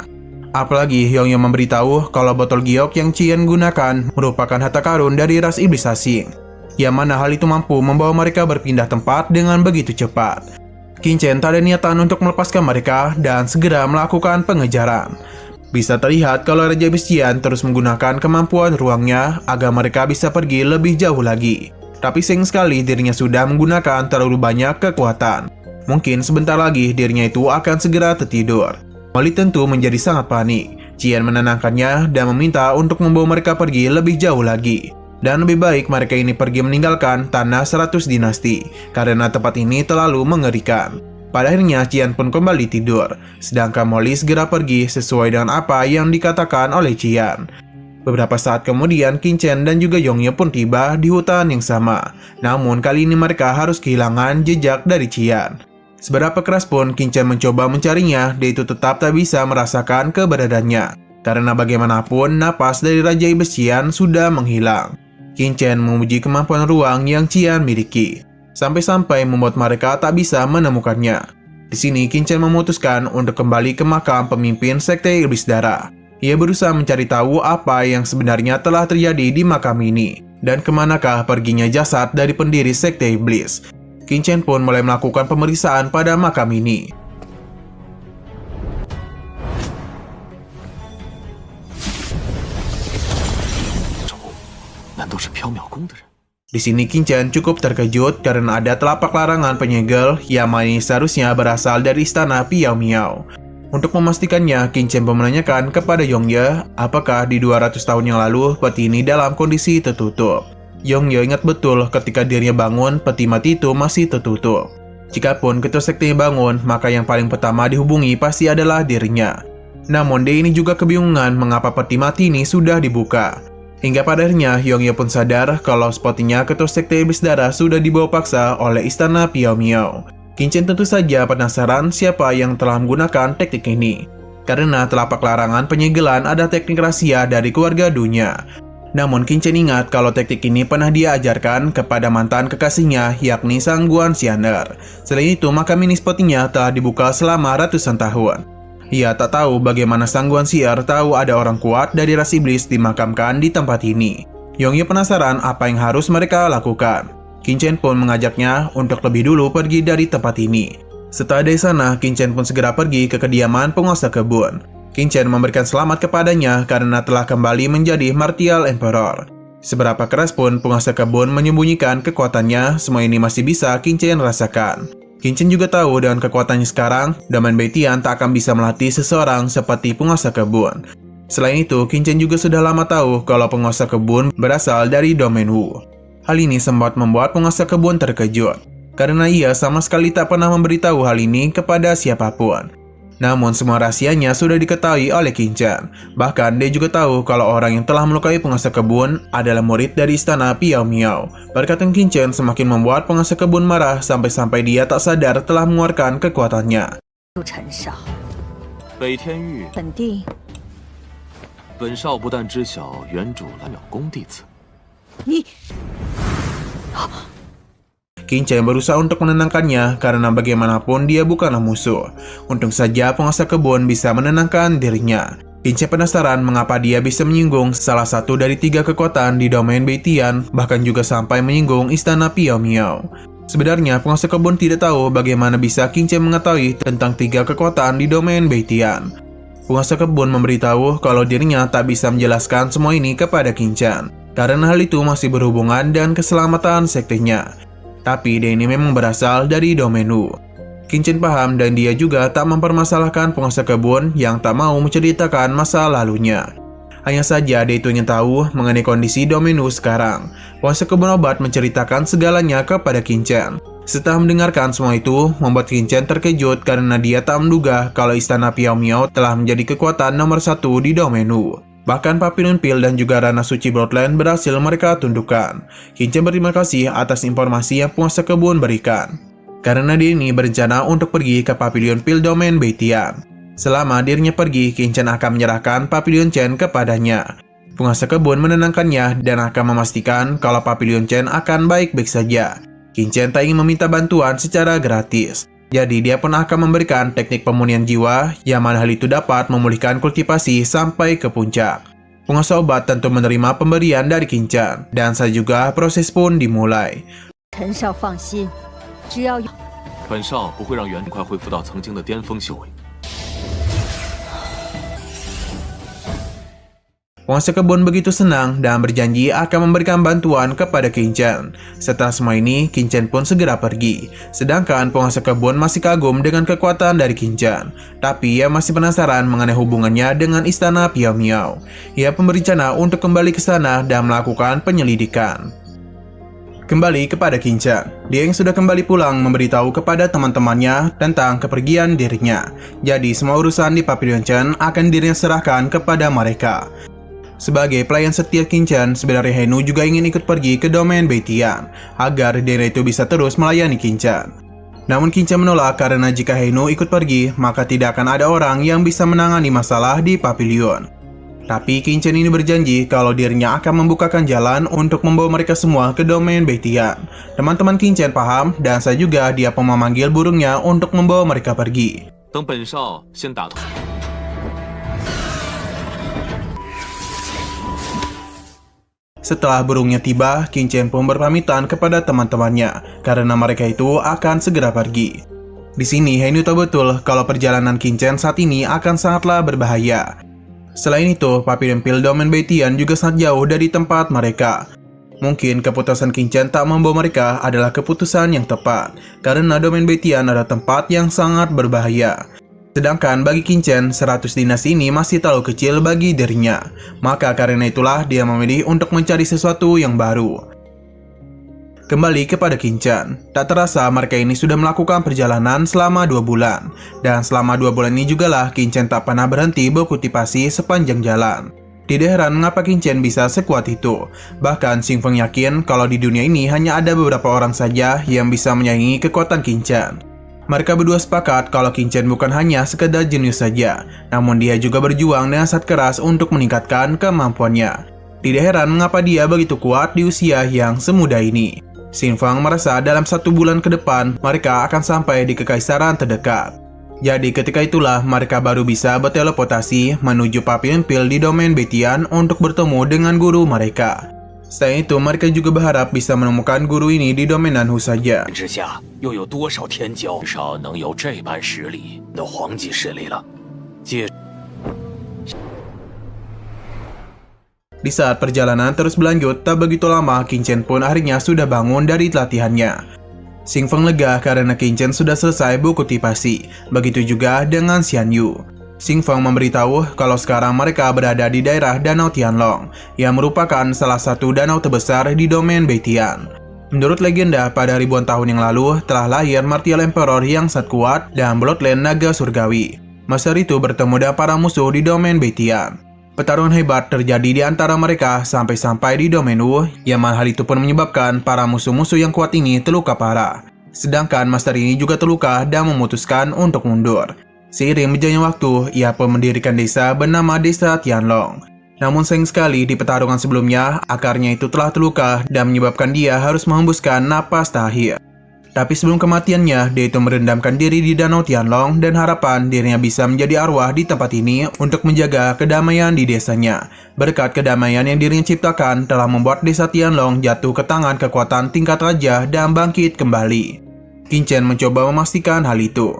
Apalagi Yongye memberitahu kalau botol giok yang Qian gunakan merupakan harta karun dari ras iblis asing. yang mana hal itu mampu membawa mereka berpindah tempat dengan begitu cepat. Qin Chen tak ada niatan untuk melepaskan mereka dan segera melakukan pengejaran. Bisa terlihat kalau Raja Bestian terus menggunakan kemampuan ruangnya agar mereka bisa pergi lebih jauh lagi. Tapi sayang sekali dirinya sudah menggunakan terlalu banyak kekuatan. Mungkin sebentar lagi dirinya itu akan segera tertidur. Molly tentu menjadi sangat panik. Qian menenangkannya dan meminta untuk membawa mereka pergi lebih jauh lagi. Dan lebih baik mereka ini pergi meninggalkan tanah 100 dinasti, karena tempat ini terlalu mengerikan. Pada akhirnya Qian pun kembali tidur, sedangkan Molly segera pergi sesuai dengan apa yang dikatakan oleh Qian. Beberapa saat kemudian Qin Chen dan juga Yongye pun tiba di hutan yang sama. Namun kali ini mereka harus kehilangan jejak dari Qian. Seberapa keras pun Qin Chen mencoba mencarinya, dia itu tetap tak bisa merasakan keberadaannya. Karena bagaimanapun napas dari Raja Bestian sudah menghilang. Qin Chen memuji kemampuan ruang yang Qian miliki, sampai-sampai membuat mereka tak bisa menemukannya. Di sini Qin Chen memutuskan untuk kembali ke makam pemimpin Sekte Iblis Darah. Ia berusaha mencari tahu apa yang sebenarnya telah terjadi di makam ini, dan kemanakah perginya jasad dari pendiri Sekte Iblis. Qin Chen pun mulai melakukan pemeriksaan pada makam ini. Di sini Qin Chen cukup terkejut karena ada telapak larangan penyegel yang mana seharusnya berasal dari istana Piao Miao. Untuk memastikannya, Qin Chen pun menanyakan kepada Yongye apakah di 200 tahun yang lalu peti ini dalam kondisi tertutup. Yongye ingat betul ketika dirinya bangun, peti mati itu masih tertutup. Jikapun ketua sekte bangun, maka yang paling pertama dihubungi pasti adalah dirinya. Namun dia ini juga kebingungan mengapa peti mati ini sudah dibuka. Hingga pada akhirnya Yongye pun sadar kalau sepertinya ketua sekte Iblis Darah sudah dibawa paksa oleh istana Piao Miao. Qin Chen tentu saja penasaran siapa yang telah menggunakan teknik ini. Karena telapak larangan penyegelan ada teknik rahasia dari keluarga dunia. Namun Qin Chen ingat kalau teknik ini pernah dia ajarkan kepada mantan kekasihnya yakni Sang Guan Xianer. Selain itu makam ini sepertinya telah dibuka selama ratusan tahun. Ia tak tahu bagaimana Sang Guan Xier tahu ada orang kuat dari ras iblis dimakamkan di tempat ini. Yongye penasaran apa yang harus mereka lakukan. Qin Chen pun mengajaknya untuk lebih dulu pergi dari tempat ini. Setelah dari sana, Qin Chen pun segera pergi ke kediaman penguasa kebun. Qin Chen memberikan selamat kepadanya karena telah kembali menjadi Martial Emperor. Seberapa keras pun penguasa kebun menyembunyikan kekuatannya, semua ini masih bisa Qin Chen rasakan. Qin Chen juga tahu dengan kekuatannya sekarang, Domain Beitian tak akan bisa melatih seseorang seperti penguasa kebun. Selain itu, Qin Chen juga sudah lama tahu kalau penguasa kebun berasal dari Domain Wu. Hal ini sempat membuat penguasa kebun terkejut, karena ia sama sekali tak pernah memberitahu hal ini kepada siapapun. Namun semua rahasianya sudah diketahui oleh Qin Chen. Bahkan dia juga tahu kalau orang yang telah melukai penguasa kebun adalah murid dari istana Piao Miao. Perkataan Qin Chen semakin membuat penguasa kebun marah sampai-sampai dia tak sadar telah mengeluarkan kekuatannya. Qin Chen berusaha untuk menenangkannya karena bagaimanapun dia bukanlah musuh. Untung saja penguasa kebun bisa menenangkan dirinya. Qin Chen penasaran mengapa dia bisa menyinggung salah satu dari 3 kekuatan di Domain Beitian, bahkan juga sampai menyinggung istana Piao Miao. Sebenarnya penguasa kebun tidak tahu bagaimana bisa Qin Chen mengetahui tentang 3 kekuatan di Domain Beitian. Penguasa kebun memberitahu kalau dirinya tak bisa menjelaskan semua ini kepada Qin Chen, karena hal itu masih berhubungan dengan keselamatan sektenya. Tapi dia ini memang berasal dari Domain Wu. Qin Chen paham dan dia juga tak mempermasalahkan penguasa kebun yang tak mau menceritakan masa lalunya. Hanya saja dia itu ingin tahu mengenai kondisi Domain Wu sekarang. Penguasa kebun obat menceritakan segalanya kepada Qin Chen. Setelah mendengarkan semua itu, membuat Qin Chen terkejut karena dia tak menduga kalau istana Piao Miao telah menjadi kekuatan nomor 1 di Domain Wu. Bahkan Papillon Pill dan juga Ranah Suci Bloodline berhasil mereka tundukkan. Qin Chen berterima kasih atas informasi yang penguasa kebun berikan. Karena dia ini berencana untuk pergi ke Papillon Pill Domain Beitian. Selama dirinya pergi, Qin Chen akan menyerahkan Papillon Chen kepadanya. Penguasa kebun menenangkannya dan akan memastikan kalau Papillon Chen akan baik-baik saja. Qin Chen tak ingin meminta bantuan secara gratis. Jadi dia pun akan memberikan teknik pemulihan jiwa yang mana hal itu dapat memulihkan kultivasi sampai ke puncak. Pengusaha obat tentu menerima pemberian dari Qin Chen, dan saat juga proses pun dimulai. 陈少放心，只要有。 本少不会让袁快恢复到曾经的巅峰修为。 Penguasa kebun begitu senang dan berjanji akan memberikan bantuan kepada Qin Chen. Setelah semua ini, Qin Chen pun segera pergi. Sedangkan penguasa kebun masih kagum dengan kekuatan dari Qin Chen. Tapi ia masih penasaran mengenai hubungannya dengan istana Piao Miao. Ia pun berencana untuk kembali ke sana dan melakukan penyelidikan. Kembali kepada Qin Chen, dia yang sudah kembali pulang memberitahu kepada teman-temannya tentang kepergian dirinya. Jadi semua urusan di Pavilion Chen akan dirinya serahkan kepada mereka. Sebagai pelayan setia Qin Chen, sebenarnya He Nu juga ingin ikut pergi ke domain Beitian agar dirinya itu bisa terus melayani Qin Chen. Namun Qin Chen menolak karena jika He Nu ikut pergi, maka tidak akan ada orang yang bisa menangani masalah di Pavilion. Tapi Qin Chen ini berjanji kalau dirinya akan membukakan jalan untuk membawa mereka semua ke domain Beitian. Teman-teman Qin Chen paham dan saya juga dia pun memanggil burungnya untuk membawa mereka pergi. 等本少先打通。 Setelah burungnya tiba, Qin Chen pun berpamitan kepada teman-temannya karena mereka itu akan segera pergi. Di sini He Nu tahu betul kalau perjalanan Qin Chen saat ini akan sangatlah berbahaya. Selain itu, Pavilion Pil Domain Beitian juga sangat jauh dari tempat mereka. Mungkin keputusan Qin Chen tak membawa mereka adalah keputusan yang tepat karena Domain Beitian adalah tempat yang sangat berbahaya. Sedangkan bagi Qin Chen, 100 dinasti ini masih terlalu kecil bagi dirinya. Maka karena itulah dia memilih untuk mencari sesuatu yang baru. Kembali kepada Qin Chen, tak terasa mereka ini sudah melakukan perjalanan selama 2 bulan. Dan selama 2 bulan ini jugalah Qin Chen tak pernah berhenti berkultivasi sepanjang jalan. Tidak heran mengapa Qin Chen bisa sekuat itu. Bahkan Xing Feng yakin kalau di dunia ini hanya ada beberapa orang saja yang bisa menyaingi kekuatan Qin Chen. Mereka berdua sepakat kalau Qin Chen bukan hanya sekedar jenius saja, namun dia juga berjuang dengan sangat keras untuk meningkatkan kemampuannya. Tidak heran mengapa dia begitu kuat di usia yang semuda ini. Xing Feng merasa dalam 1 bulan ke depan mereka akan sampai di kekaisaran terdekat. Jadi ketika itulah mereka baru bisa berteleportasi menuju Pavilion Pil di domain Beitian untuk bertemu dengan guru mereka. Selain itu, mereka juga berharap bisa menemukan guru ini di domain Nanhu saja. 之下又有多少天骄少能有这般实力的皇级势力了？借 Di saat perjalanan terus berlanjut, tak begitu lama Qin Chen pun akhirnya sudah bangun dari latihannya. Xing Feng lega karena Qin Chen sudah selesai berkultivasi. Begitu juga dengan Xian Yu. Xing Feng memberitahu kalau sekarang mereka berada di daerah Danau Tianlong, yang merupakan salah satu danau terbesar di domain Beitian. Menurut legenda, pada ribuan tahun yang lalu telah lahir Martial Emperor yang sangat kuat dan Bloodline Naga Surgawi. Masa itu bertemu dengan para musuh di domain Beitian. Pertarungan hebat terjadi di antara mereka sampai-sampai di domain Wu, yang mana hal itu pun menyebabkan para musuh-musuh yang kuat ini terluka parah. Sedangkan Master ini juga terluka dan memutuskan untuk mundur. Seiring berjalannya waktu, ia pun mendirikan desa bernama Desa Tianlong. Namun sayang sekali di pertarungan sebelumnya, akarnya itu telah terluka dan menyebabkan dia harus menghembuskan napas terakhir. Tapi sebelum kematiannya, dia itu merendamkan diri di Danau Tianlong dan harapan dirinya bisa menjadi arwah di tempat ini untuk menjaga kedamaian di desanya. Berkat kedamaian yang dirinya ciptakan telah membuat Desa Tianlong jatuh ke tangan kekuatan tingkat raja dan bangkit kembali. Qin Chen mencoba memastikan hal itu.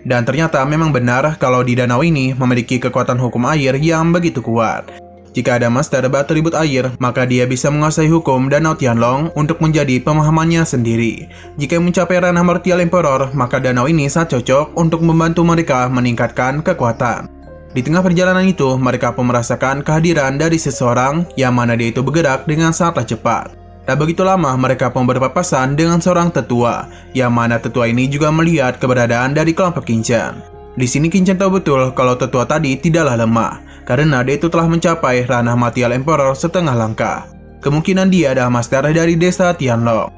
Dan ternyata memang benar kalau di danau ini memiliki kekuatan hukum air yang begitu kuat. Jika ada master beratribut air, maka dia bisa menguasai hukum Danau Tianlong untuk menjadi pemahamannya sendiri. Jika mencapai ranah Martial Emperor, maka danau ini sangat cocok untuk membantu mereka meningkatkan kekuatan. Di tengah perjalanan itu, mereka pun merasakan kehadiran dari seseorang yang mana dia itu bergerak dengan sangatlah cepat. Tak begitu lama mereka pun berpapasan dengan seorang tetua, yang mana tetua ini juga melihat keberadaan dari kelompok Qin Chen. Di sini Qin Chen tahu betul kalau tetua tadi tidaklah lemah, karena dia itu telah mencapai ranah Martial Emperor setengah langkah. Kemungkinan dia adalah master dari Desa Tianlong.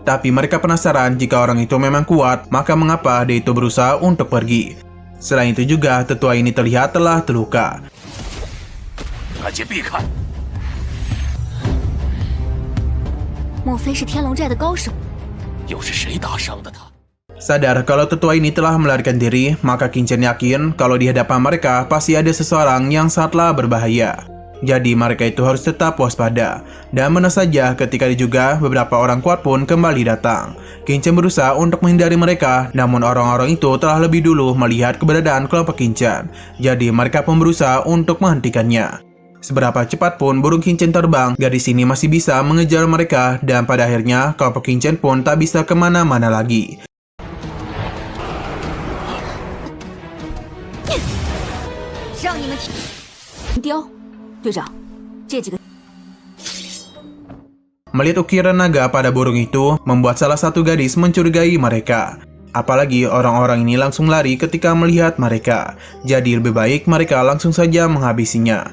Tapi mereka penasaran jika orang itu memang kuat, maka mengapa dia itu berusaha untuk pergi. Selain itu juga, tetua ini terlihat telah terluka. 赶紧避开！ 莫非是天龙寨的高手？ 又是谁打伤的他？ Sadar kalau tetua ini telah melarikan diri, maka Qin Chen yakin kalau di hadapan mereka pasti ada seseorang yang sangatlah berbahaya. Jadi mereka itu harus tetap waspada. Dan benar saja ketika juga beberapa orang kuat pun kembali datang. Qin Chen berusaha untuk menghindari mereka, namun orang-orang itu telah lebih dulu melihat keberadaan kelompok Qin Chen. Jadi mereka pun berusaha untuk menghentikannya. Seberapa cepat pun burung Qin Chen terbang, gadis ini masih bisa mengejar mereka, dan pada akhirnya kelompok Qin Chen pun tak bisa kemana-mana lagi. Melihat ukiran naga pada burung itu membuat salah satu gadis mencurigai mereka. Apalagi orang-orang ini langsung lari ketika melihat mereka. Jadi lebih baik mereka langsung saja menghabisinya.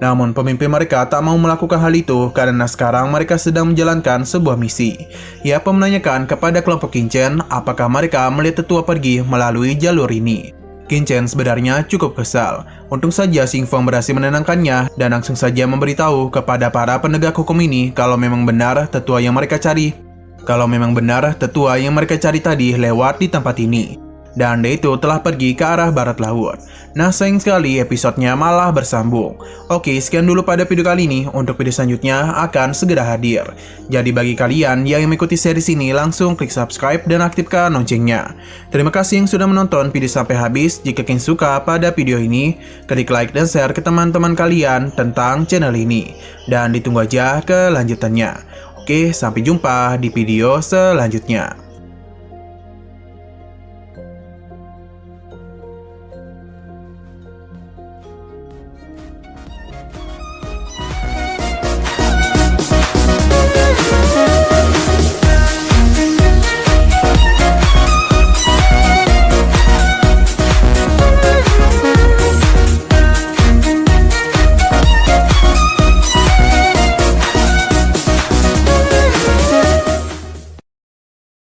Namun pemimpin mereka tak mau melakukan hal itu karena sekarang mereka sedang menjalankan sebuah misi. Ia pun menanyakan kepada kelompok Qin Chen apakah mereka melihat tetua pergi melalui jalur ini. Qin Chen sebenarnya cukup kesal. Untung saja Xing Feng berhasil menenangkannya dan langsung saja memberitahu kepada para penegak hukum ini kalau memang benar tetua yang mereka cari. Kalau memang benar tetua yang mereka cari tadi lewat di tempat ini. Dan dia itu telah pergi ke arah barat laut. Nah, sayang sekali episodenya malah bersambung. Oke, sekian dulu pada video kali ini. Untuk video selanjutnya akan segera hadir. Jadi bagi kalian yang mengikuti series ini, langsung klik subscribe dan aktifkan loncengnya. Terima kasih yang sudah menonton video sampai habis. Jika kalian suka pada video ini, klik like dan share ke teman-teman kalian tentang channel ini. Dan ditunggu aja kelanjutannya. Oke, sampai jumpa di video selanjutnya.